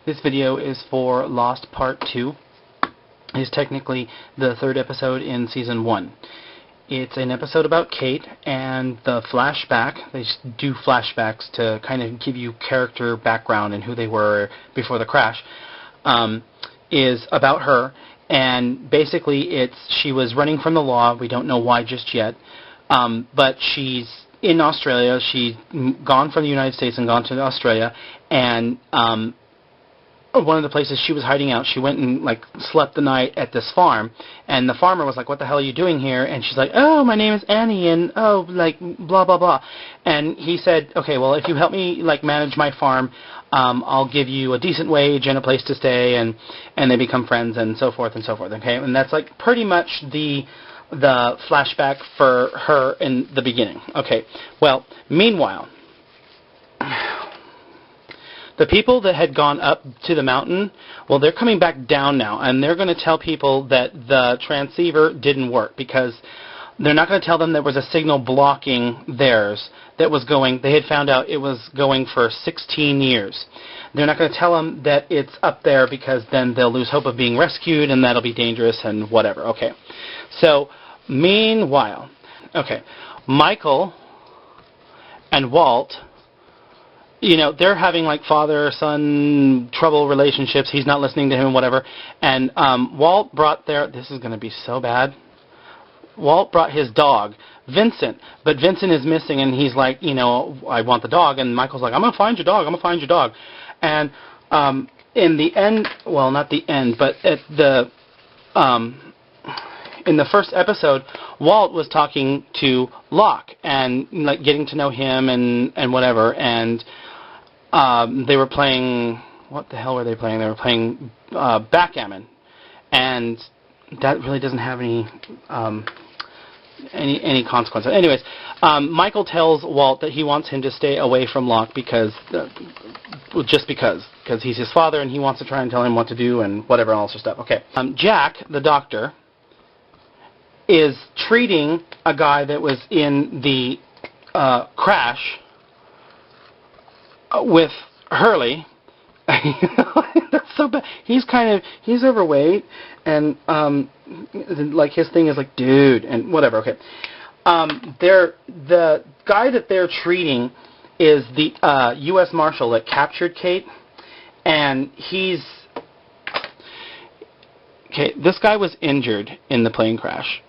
This video is for Lost Part 2. It's technically the third episode in Season 1. It's an episode about Kate, and the flashback, they do flashbacks to kind of give you character background and who they were before the crash, is about her. And basically she was running from the law. We don't know why just yet. But she's in Australia. She's gone from the United States and gone to Australia. And one of the places she was hiding out, she went and slept the night at this farm, and the farmer was like, "What the hell are you doing here?" And she's like, "Oh, my name is Annie, and blah blah blah." And he said, "Okay, well, if you help me manage my farm, I'll give you a decent wage and a place to stay." And they become friends and so forth and so forth. Okay, and that's pretty much the flashback for her in the beginning. Okay, well, meanwhile, the people that had gone up to the mountain, well, they're coming back down now, and they're going to tell people that the transceiver didn't work, because they're not going to tell them there was a signal blocking theirs that was going. They had found out it was going for 16 years. They're not going to tell them that it's up there, because then they'll lose hope of being rescued, and that'll be dangerous and whatever. Okay. So, meanwhile, okay, Michael and Walt, they're having father-son trouble relationships. He's not listening to him, whatever. And Walt brought this is going to be so bad. Walt brought his dog, Vincent. But Vincent is missing, and he's like, I want the dog. And Michael's like, I'm going to find your dog. I'm going to find your dog. And in the end, well, not the end, but at the in the first episode, Walt was talking to Locke and getting to know him and whatever. And they were playing, what the hell were they playing? They were playing backgammon, and that really doesn't have any consequences. Anyways, Michael tells Walt that he wants him to stay away from Locke because he's his father, and he wants to try and tell him what to do and whatever else or stuff. Okay, Jack, the doctor, is treating a guy that was in the crash with Hurley. That's so bad. He's overweight, and his thing is dude, and whatever. Okay, the guy that they're treating is the U.S. Marshal that captured Kate, and this guy was injured in the plane crash.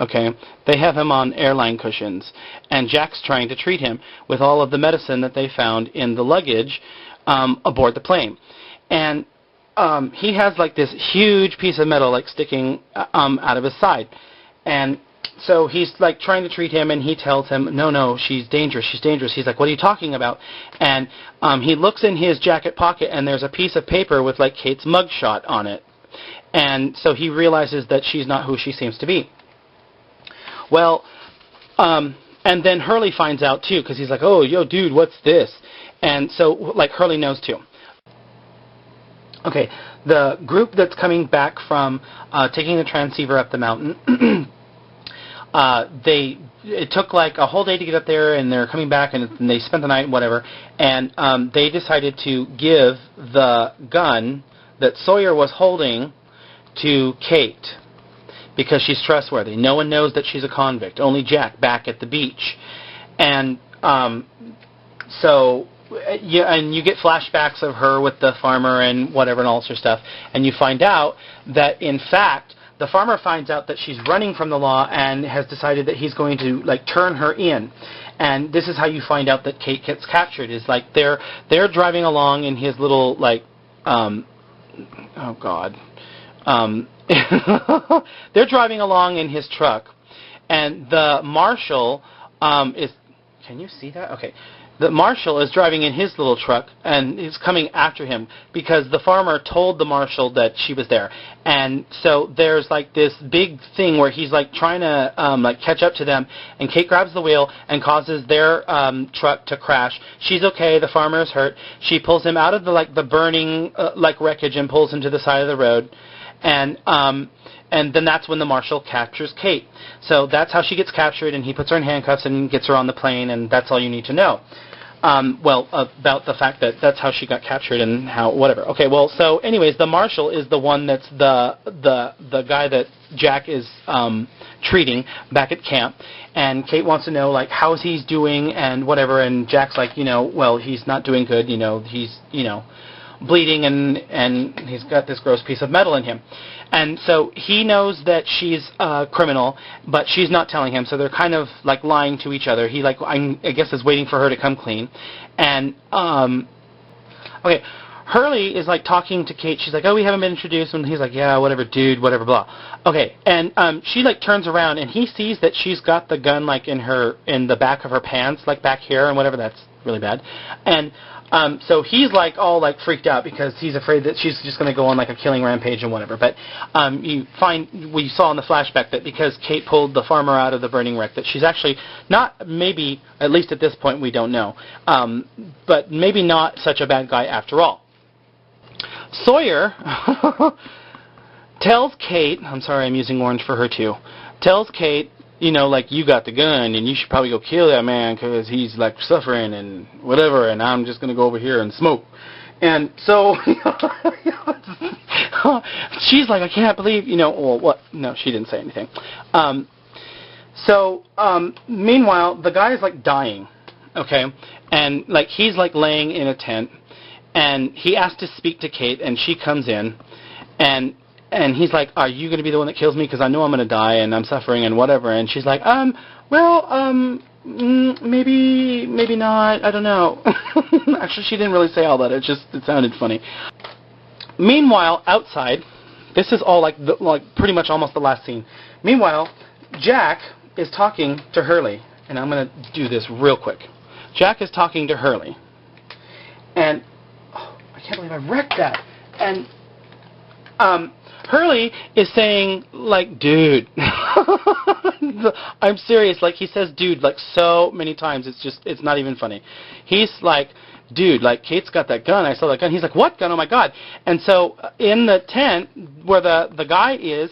Okay, they have him on airline cushions, and Jack's trying to treat him with all of the medicine that they found in the luggage aboard the plane. And he has this huge piece of metal sticking out of his side. And so he's trying to treat him, and he tells him, no, she's dangerous, she's dangerous. He's like, what are you talking about? And he looks in his jacket pocket, and there's a piece of paper with Kate's mugshot on it. And so he realizes that she's not who she seems to be. Well, and then Hurley finds out too, because he's like, oh, yo, dude, what's this? And so, Hurley knows too. Okay, the group that's coming back from taking the transceiver up the mountain, it took a whole day to get up there, and they're coming back, and they spent the night and whatever, and they decided to give the gun that Sawyer was holding to Kate, because she's trustworthy. No one knows that she's a convict. Only Jack back at the beach. And so, and you get flashbacks of her with the farmer and whatever and all sorts of stuff. And you find out that, in fact, the farmer finds out that she's running from the law and has decided that he's going to turn her in. And this is how you find out that Kate gets captured. Is they're driving along in his little oh God. They're driving along in his truck, and the marshal is... Can you see that? Okay. The marshal is driving in his little truck, and he's coming after him because the farmer told the marshal that she was there. And so there's this big thing where he's trying to catch up to them, and Kate grabs the wheel and causes their truck to crash. She's okay. The farmer is hurt. She pulls him out of the burning wreckage and pulls him to the side of the road. And then that's when the marshal captures Kate. So that's how she gets captured, and he puts her in handcuffs and gets her on the plane, and that's all you need to know. about the fact that that's how she got captured and how whatever. Okay, well, so anyways, the marshal is the one that's the guy that Jack is treating back at camp, and Kate wants to know like how he's doing and whatever, and Jack's like, well, he's not doing good, he's bleeding and he's got this gross piece of metal in him. And so he knows that she's a criminal, but she's not telling him, so they're kind of like lying to each other. He I guess is waiting for her to come clean. And okay, Hurley is like talking to Kate. She's like, "Oh, we haven't been introduced." And he's like, "Yeah, whatever, dude, whatever, blah." Okay, and she like turns around and he sees that she's got the gun like in the back of her pants, like back here and whatever. That's really bad. And so he's like all like freaked out because he's afraid that she's just going to go on like a killing rampage and whatever. But we saw in the flashback that because Kate pulled the farmer out of the burning wreck, that she's actually not, maybe, at least at this point we don't know, but maybe not such a bad guy after all. Sawyer tells Kate, I'm sorry I'm using orange for her too, tells Kate, like, you got the gun, and you should probably go kill that man because he's, like, suffering and whatever, and I'm just going to go over here and smoke. And so, she's like, I can't believe, well, what? No, she didn't say anything. Meanwhile, the guy is, like, dying, okay? And, like, he's, like, laying in a tent, and he asks to speak to Kate, and she comes in, and he's like, are you going to be the one that kills me? Because I know I'm going to die and I'm suffering and whatever. And she's like, maybe not. I don't know. Actually, she didn't really say all that. It sounded funny. Meanwhile, outside, this is all like pretty much almost the last scene. Meanwhile, Jack is talking to Hurley. And I'm going to do this real quick. Jack is talking to Hurley. And, I can't believe I wrecked that. And, Hurley is saying, like, dude. I'm serious. Like, he says dude, like, so many times. It's not even funny. He's like, dude, like, Kate's got that gun. I saw that gun. He's like, what gun? Oh, my God. And so in the tent where the guy is,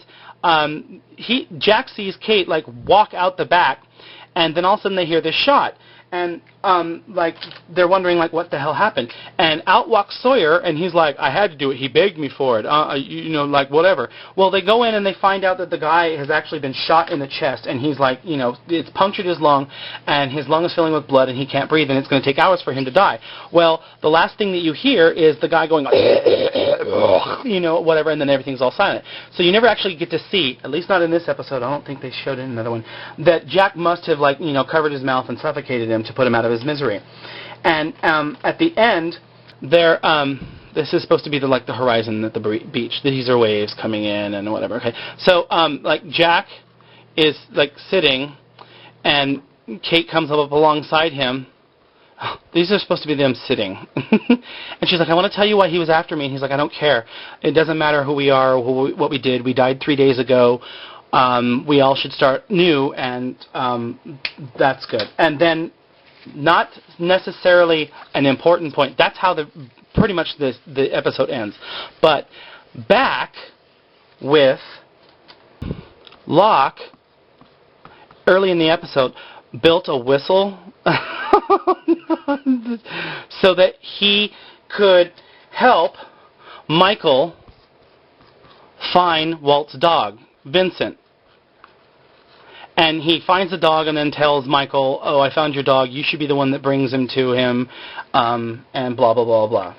Jack sees Kate, like, walk out the back, and then all of a sudden they hear this shot. And, like, they're wondering, like, what the hell happened. And out walks Sawyer, and he's like, I had to do it. He begged me for it. Like, whatever. Well, they go in, and they find out that the guy has actually been shot in the chest, and he's like, it's punctured his lung, and his lung is filling with blood, and he can't breathe, and it's going to take hours for him to die. Well, the last thing that you hear is the guy going, whatever, and then everything's all silent. So you never actually get to see, at least not in this episode, I don't think they showed it in another one, that Jack must have, like, covered his mouth and suffocated him to put him out of his misery. And at the end, this is supposed to be the horizon at the beach. These are waves coming in and whatever. Okay, so like Jack is like sitting, and Kate comes up alongside him. These are supposed to be them sitting. And she's like, I want to tell you why he was after me. And he's like, I don't care. It doesn't matter who we are or what we did. We died 3 days ago. We all should start new, and that's good. And then, not necessarily an important point. That's how pretty much the episode ends. But back with Locke, early in the episode, built a whistle so that he could help Michael find Walt's dog, Vincent. And he finds the dog and then tells Michael, oh, I found your dog. You should be the one that brings him to him, and blah, blah, blah, blah.